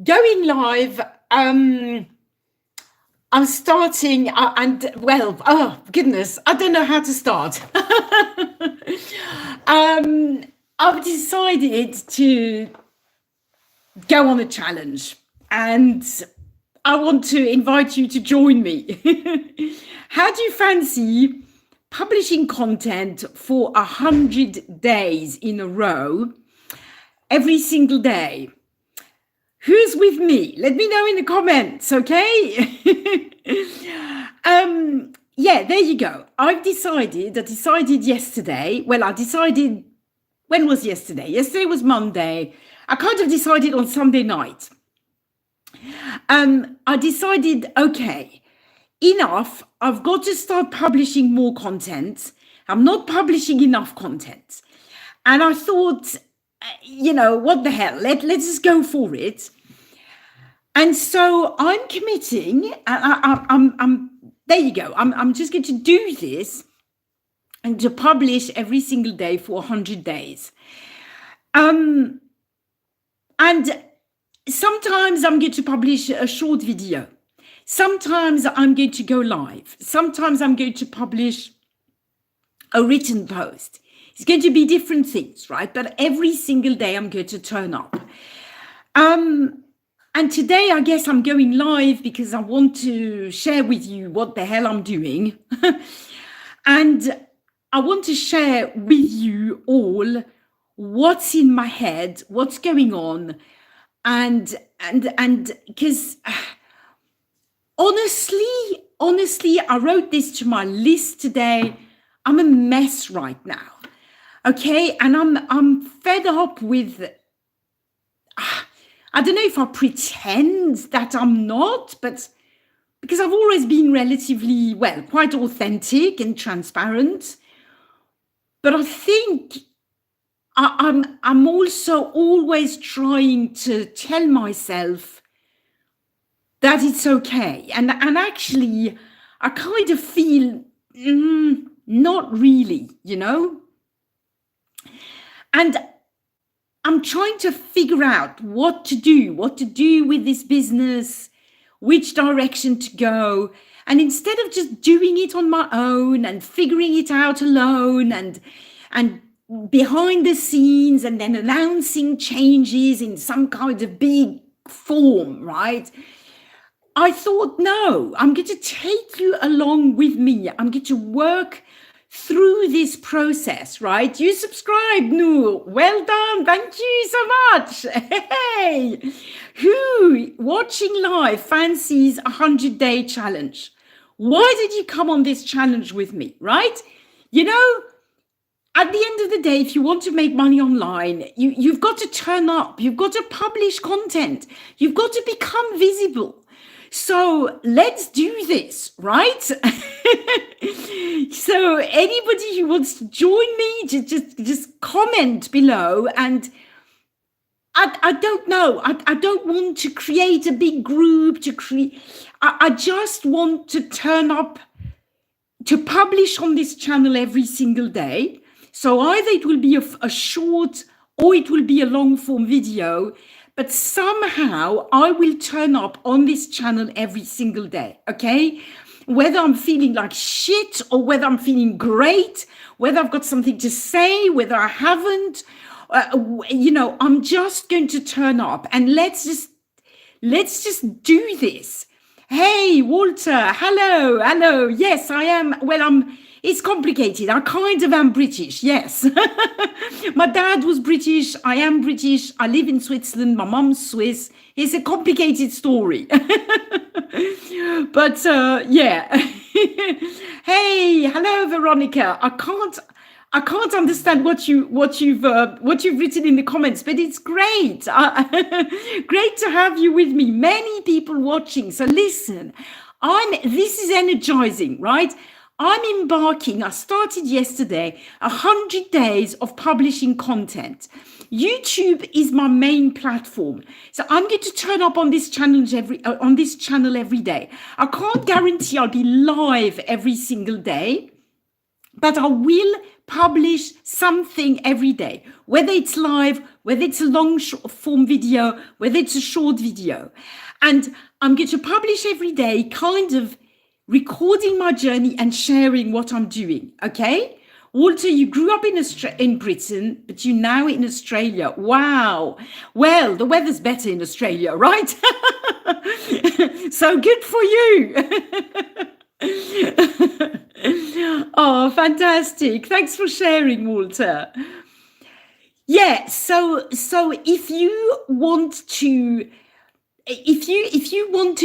going live. I'm starting, and well, oh goodness, I don't know how to start. I've decided to go on a challenge, and I want to invite you to join me. How do you fancy publishing content for 100 days in a row, every single day? Who's with me? Let me know in the comments, okay? Yeah, there you go. I decided yesterday. Well, I decided, when was yesterday? Yesterday was Monday. I kind of decided on Sunday night. I decided, okay, enough. I've got to start publishing more content. I'm not publishing enough content. And I thought, what the hell? Let's just go for it. And so I'm committing. I'm there you go. I'm just going to do this and to publish every single day for 100 days. And sometimes I'm going to publish a short video. Sometimes I'm going to go live. Sometimes I'm going to publish a written post. It's going to be different things, right? But every single day I'm going to turn up. And today, I guess I'm going live because I want to share with you what the hell I'm doing. And I want to share with you all what's in my head, what's going on. And because honestly, I wrote this to my list today. I'm a mess right now. Okay. And I'm fed up with, I don't know if I pretend that I'm not, but because I've always been relatively, quite authentic and transparent. But I think I'm also always trying to tell myself that it's okay. And actually, I kind of feel not really, And I'm trying to figure out what to do with this business, which direction to go. And instead of just doing it on my own and figuring it out alone and behind the scenes and then announcing changes in some kind of big form, right? I thought, no, I'm going to take you along with me. I'm going to work through this process, right? You subscribed, Noor. Well done. Thank you so much. Hey, who watching live fancies 100-day challenge? Why did you come on this challenge with me, right? At the end of the day, if you want to make money online, you've got to turn up. You've got to publish content. You've got to become visible. So let's do this, right? So anybody who wants to join me, just comment below. And I don't know. I don't want to create a big group I just want to turn up to publish on this channel every single day. So either it will be a short or it will be a long form video. But somehow I will turn up on this channel every single day, okay? Whether I'm feeling like shit or whether I'm feeling great, whether I've got something to say, whether I haven't, I'm just going to turn up and let's just do this. Hey, Walter, hello. Yes, I am. It's complicated. I kind of am British, yes. My dad was British. I am British. I live in Switzerland. My mum's Swiss. It's a complicated story. But yeah. Hey, hello, Veronica. I can't understand what you've written in the comments, but it's great. Great to have you with me. Many people watching. So listen, this is energizing, right? I'm embarking, I started yesterday, 100 days of publishing content. YouTube is my main platform. So I'm going to turn up on this channel every day. I can't guarantee I'll be live every single day, but I will publish something every day, whether it's live, whether it's a long form video, whether it's a short video. And I'm going to publish every day, kind of recording my journey and sharing what I'm doing. Okay. Walter, you grew up in Britain, but you're now in Australia. Wow. Well, the weather's better in Australia, right? So good for you. Oh, fantastic. Thanks for sharing, Walter. Yeah, so if you want to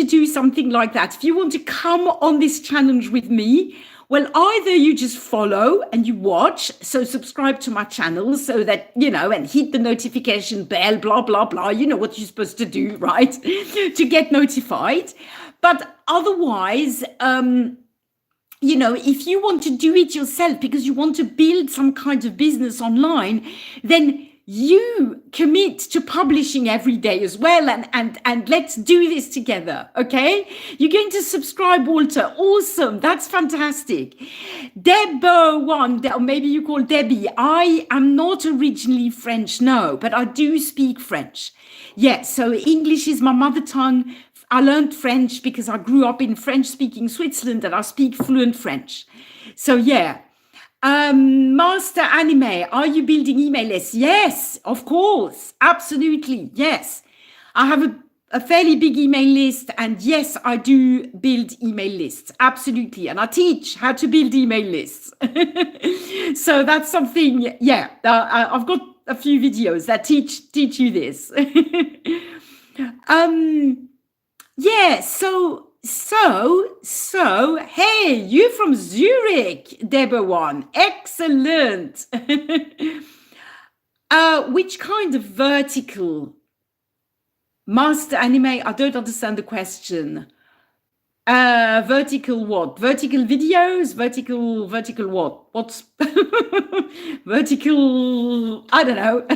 do something like that, if you want to come on this challenge with me, well, either you just follow and you watch, so subscribe to my channel so that, and hit the notification bell, blah, blah, blah. You know what you're supposed to do, right? To get notified. But otherwise, if you want to do it yourself because you want to build some kind of business online, then you commit to publishing every day as well, and let's do this together. Okay, you're going to subscribe, Walter. Awesome, that's fantastic. Deb1, or maybe you call Debbie. I am not originally French, no, but I do speak French. Yes, so English is my mother tongue. I learned French because I grew up in French-speaking Switzerland, and I speak fluent French. So yeah. Master Anime, are you building email lists? Yes, of course, absolutely, yes. I have a fairly big email list, and yes, I do build email lists, absolutely. And I teach how to build email lists. So that's something, yeah, I've got a few videos that teach you this. Yeah, so, hey, you from Zurich, Deborah1. Excellent. Which kind of vertical? Master Anime, I don't understand the question. Vertical what? Vertical videos? Vertical what? What's vertical? I don't know.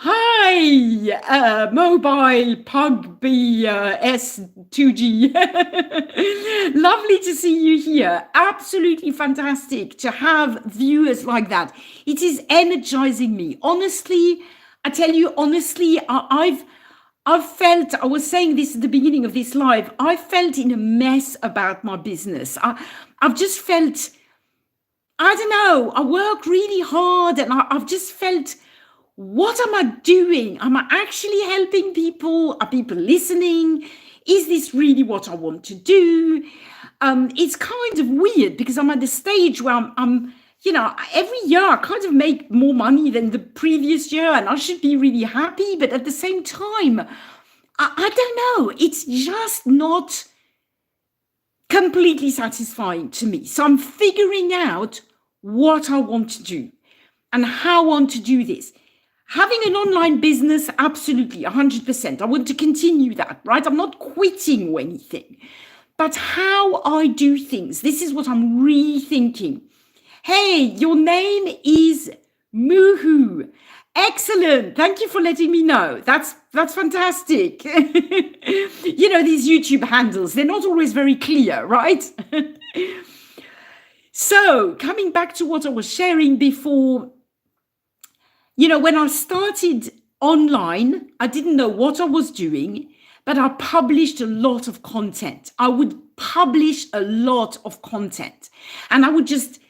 Hi, mobile pugby S2G. Lovely to see you here. Absolutely fantastic to have viewers like that. It is energizing me. Honestly, I tell you, honestly, I've felt, I was saying this at the beginning of this live, I felt in a mess about my business. I've just felt, I don't know, I work really hard, and I've just felt, what am I doing? Am I actually helping people? Are people listening? Is this really what I want to do? It's kind of weird because I'm at the stage where I'm every year I kind of make more money than the previous year, and I should be really happy. But at the same time, I don't know. It's just not completely satisfying to me. So I'm figuring out what I want to do and how I want to do this. Having an online business, absolutely, 100%. I want to continue that, right? I'm not quitting or anything. But how I do things, this is what I'm rethinking. Hey, your name is Muhu. Excellent. Thank you for letting me know. That's fantastic. These YouTube handles, they're not always very clear, right? So coming back to what I was sharing before, when I started online, I didn't know what I was doing, but I published a lot of content. I would publish a lot of content, and I would just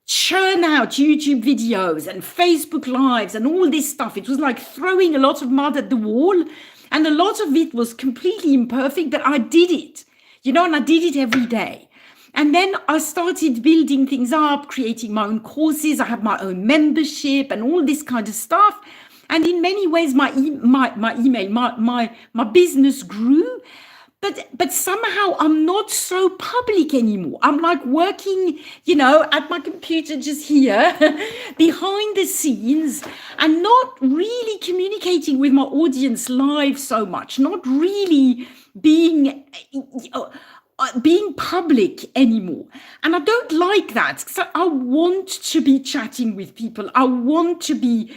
churn out YouTube videos and Facebook Lives and all this stuff. It was like throwing a lot of mud at the wall, and a lot of it was completely imperfect, but I did it, and I did it every day. And then I started building things up, creating my own courses. I had my own membership and all this kind of stuff. And in many ways, my business grew. But somehow I'm not so public anymore. I'm like working, at my computer just here, behind the scenes, and not really communicating with my audience live so much, not really being public anymore. And I don't like that, because I want to be chatting with people. I want to be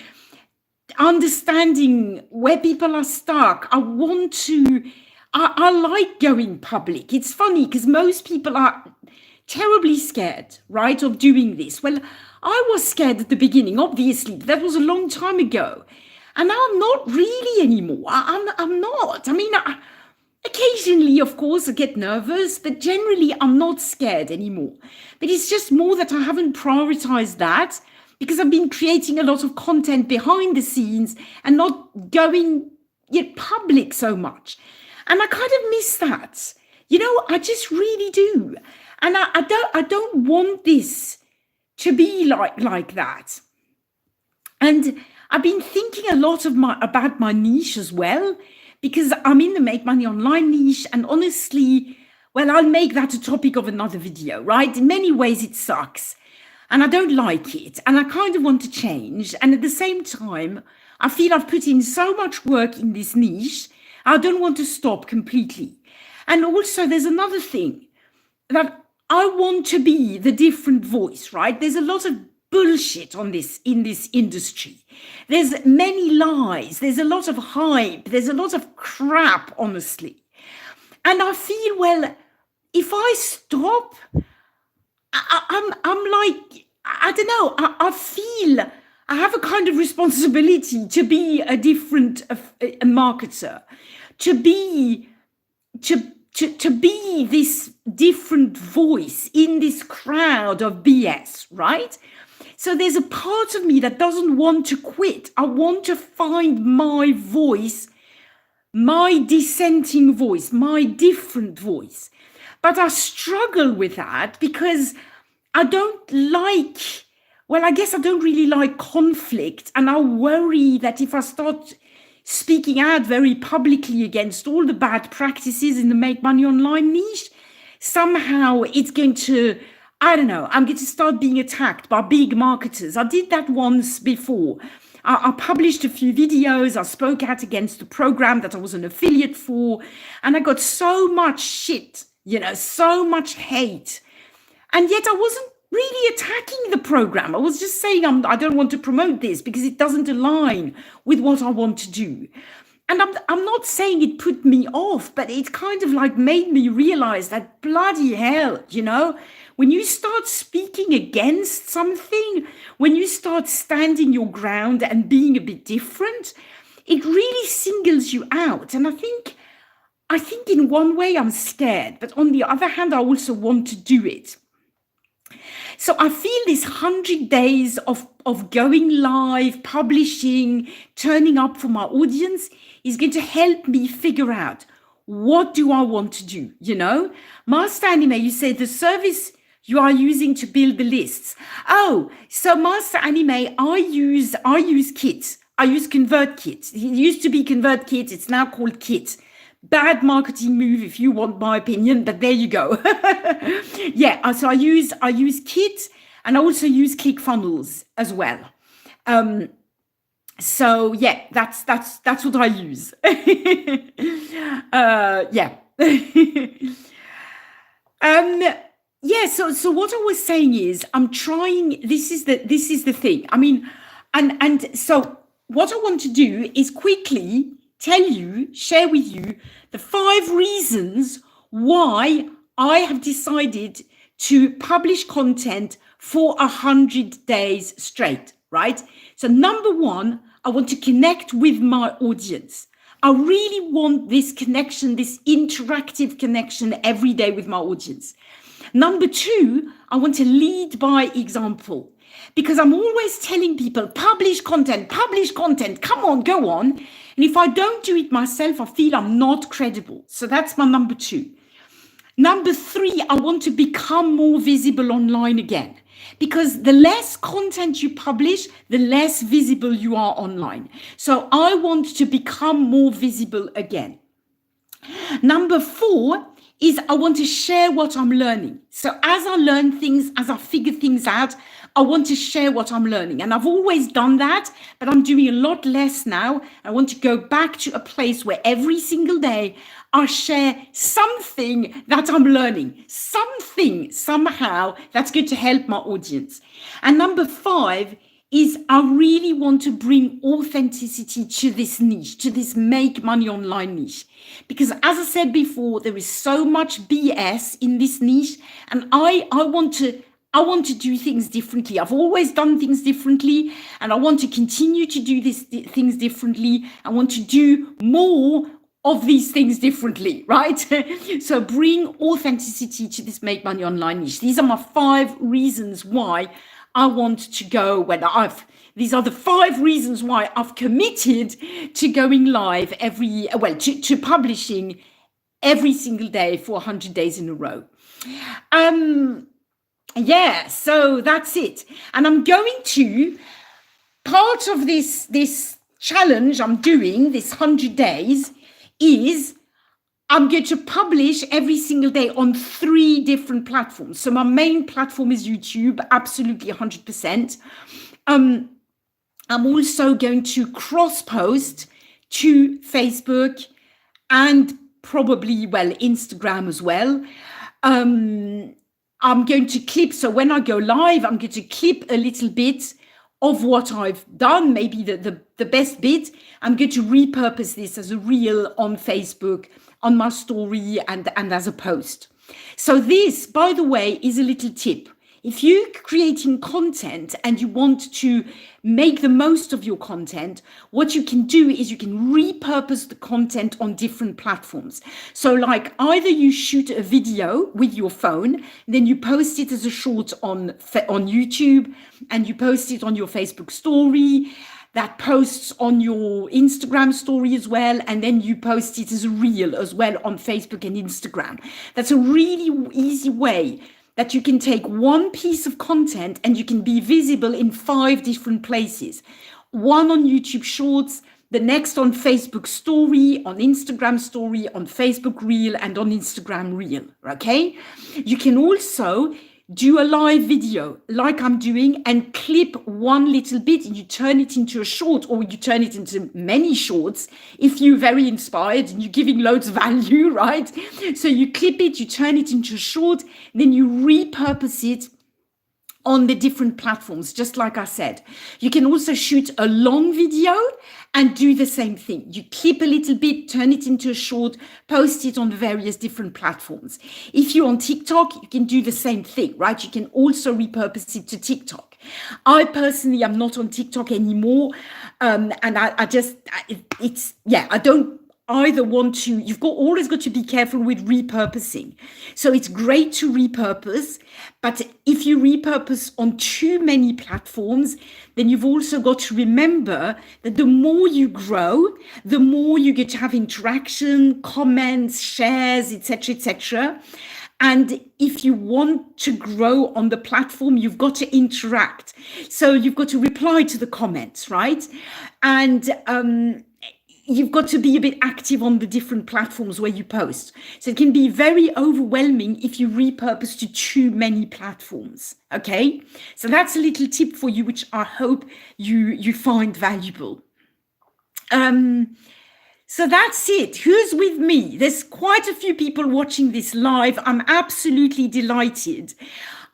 understanding where people are stuck. I like going public. It's funny because most people terribly scared, right, of doing this. Well, I was scared at the beginning, obviously, but that was a long time ago. And now I'm not really anymore. I'm not. I mean, occasionally, of course, I get nervous, but generally I'm not scared anymore. But it's just more that I haven't prioritized that because I've been creating a lot of content behind the scenes and not going yet public so much. And I kind of miss that. I just really do. And I don't want this to be like that. And I've been thinking a lot about my niche as well, because I'm in the Make Money Online niche. And honestly, well, I'll make that a topic of another video, right? In many ways, it sucks. And I don't like it. And I kind of want to change. And at the same time, I feel I've put in so much work in this niche. I don't want to stop completely. And also, there's another thing that I want to be the different voice, right? There's a lot of bullshit in this industry. There's many lies. There's a lot of hype. There's a lot of crap, honestly. And I feel, well, if I stop, I'm like, I don't know. I feel I have a kind of responsibility to be a different a marketer, to be this different voice in this crowd of BS, right? So there's a part of me that doesn't want to quit. I want to find my voice, my dissenting voice, my different voice. But I struggle with that because I don't like, well, I guess I don't really like conflict. And I worry that if I start speaking out very publicly against all the bad practices in the Make Money Online niche, somehow it's going to, I don't know, I'm going to start being attacked by big marketers. I did that once before. I published a few videos. I spoke out against the program that I was an affiliate for. And I got so much shit, so much hate. And yet I wasn't really attacking the program. I was just saying I don't want to promote this because it doesn't align with what I want to do. And I'm not saying it put me off, but it kind of like made me realize that bloody hell, when you start speaking against something, when you start standing your ground and being a bit different, it really singles you out. And I think in one way I'm scared, but on the other hand, I also want to do it. So I feel this 100 days of going live, publishing, turning up for my audience is going to help me figure out what do I want to do, Master Anime, you say the service you are using to build the lists. Oh, so Master Anime, I use Kit. I use ConvertKit. It used to be ConvertKit. It's now called Kit. Bad marketing move, if you want my opinion, but there you go. Yeah, so I use Kit, and I also use ClickFunnels as well. So yeah, that's what I use. Yeah. Yeah. So what I was saying is, I'm trying. This is the thing. I mean, and so what I want to do is quickly share with you the 5 reasons why I have decided to publish content for 100 days straight, right? So number 1, I want to connect with my audience. I really want this connection, this interactive connection every day with my audience. Number 2, I want to lead by example. Because I'm always telling people, publish content, come on, go on. And if I don't do it myself, I feel I'm not credible. So that's my number 2. Number 3, I want to become more visible online again. Because the less content you publish, the less visible you are online. So I want to become more visible again. Number 4 is I want to share what I'm learning. So as I learn things, as I figure things out, I want to share what I'm learning. And I've always done that, but I'm doing a lot less now. I want to go back to a place where every single day I share something that I'm learning, something somehow that's going to help my audience. And number 5 is I really want to bring authenticity to this niche, to this make money online niche. Because as I said before, there is so much BS in this niche, and I want to do things differently. I've always done things differently, and I want to continue to do things differently. I want to do more of these things differently, right? So bring authenticity to this make money online niche. These are my 5 reasons why I want to go these are the 5 reasons why I've committed to going live to publishing every single day for 100 days in a row. Yeah, so that's it. And I'm going to, part of this challenge I'm doing, this 100 days, is I'm going to publish every single day on 3 different platforms. So my main platform is YouTube, absolutely 100%. I'm also going to cross post to Facebook and probably, Instagram as well. I'm going to clip, so when I go live, I'm going to clip a little bit of what I've done, maybe the best bit. I'm going to repurpose this as a reel on Facebook, on my story, and as a post. So this, by the way, is a little tip. If you're creating content and you want to make the most of your content, what you can do is you can repurpose the content on different platforms. So like either you shoot a video with your phone, then you post it as a short on YouTube, and you post it on your Facebook story, that posts on your Instagram story as well, and then you post it as a reel as well on Facebook and Instagram. That's a really easy way that you can take one piece of content and you can be visible in 5 different places. One on YouTube Shorts, the next on Facebook Story, on Instagram Story, on Facebook Reel, and on Instagram Reel, okay? You can also do a live video like I'm doing and clip one little bit and you turn it into a short, or you turn it into many shorts if you're very inspired and you're giving loads of value, right? So you clip it, you turn it into a short, then you repurpose it on the different platforms, just like I said. You can also shoot a long video and do the same thing. You clip a little bit, turn it into a short, post it on various different platforms. If you're on TikTok, you can do the same thing, right? You can also repurpose it to TikTok. I personally am not on TikTok anymore. And I don't either want to, always got to be careful with repurposing. So it's great to repurpose, but if you repurpose on too many platforms, then you've also got to remember that the more you grow, the more you get to have interaction, comments, shares, etc., etc. And if you want to grow on the platform, you've got to interact. So you've got to reply to the comments, right? And you've got to be a bit active on the different platforms where you post. So it can be very overwhelming if you repurpose to too many platforms, okay? So that's a little tip for you, which I hope you find valuable. So that's it. Who's with me? There's quite a few people watching this live. I'm absolutely delighted.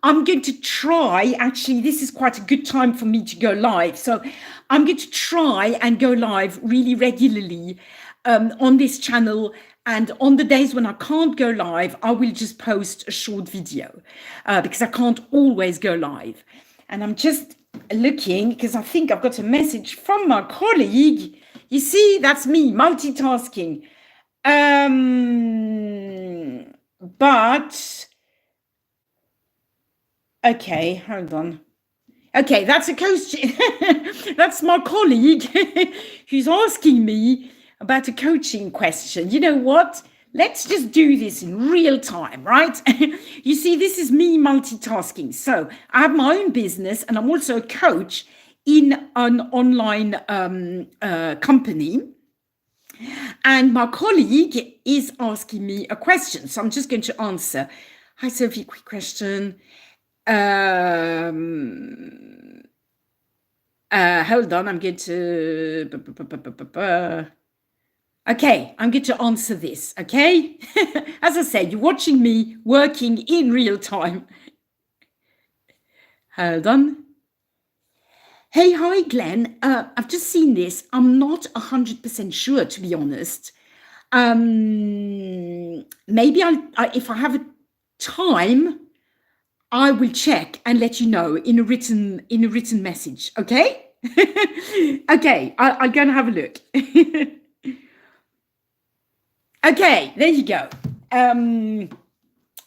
I'm going to try, actually, this is quite a good time for me to go live. So I'm going to try and go live really regularly on this channel. And on the days when I can't go live, I will just post a short video because I can't always go live. And I'm just looking because I think I've got a message from my colleague. You see, that's me multitasking. But... okay, hold on. Okay, that's a coach. That's my colleague who's asking me about a coaching question. You know what? Let's just do this in real time, right? You see, this is me multitasking. So I have my own business and I'm also a coach in an online company. And my colleague is asking me a question. So I'm just going to answer. Hi, Sophie, quick question. Hold on, I'm going to... okay, I'm going to answer this, okay? As I said, you're watching me working in real time. Hold on. Hey, hi, Glenn. I've just seen this. I'm not 100% sure, to be honest. Maybe if I have a time, I will check and let you know in a written message. Okay? Okay, I'll go and have a look. Okay, there you go.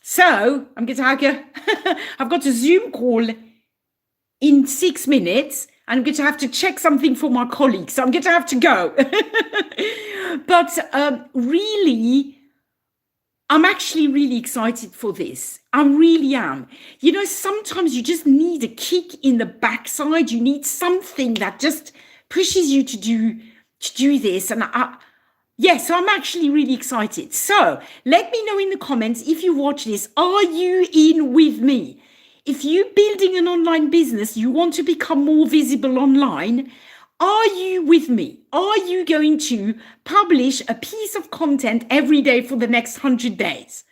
So I'm going to have I've got a Zoom call in 6 minutes. I'm going to have to check something for my colleagues. So I'm going to have to go. But really, I'm actually really excited for this. I really am. You know, sometimes you just need a kick in the backside. You need something that just pushes you to do this. And yes, so I'm actually really excited. So let me know in the comments if you watch this. Are you in with me? If you're building an online business, you want to become more visible online, are you with me? Are you going to publish a piece of content every day for the next 100 days?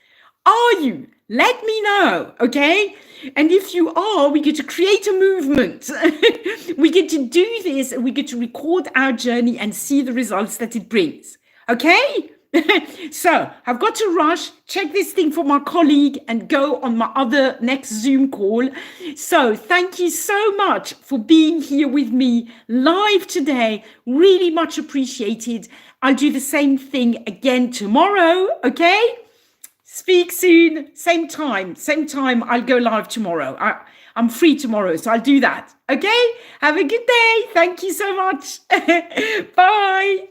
Are you? Let me know, okay? And if you are, we get to create a movement. We get to do this and we get to record our journey and see the results that it brings, okay? So I've got to rush, check this thing for my colleague and go on my other next Zoom call. So thank you so much for being here with me live today. Really much appreciated. I'll do the same thing again tomorrow, okay? Speak soon, same time, I'll go live tomorrow. I'm free tomorrow, so I'll do that. Okay? Have a good day. Thank you so much. Bye.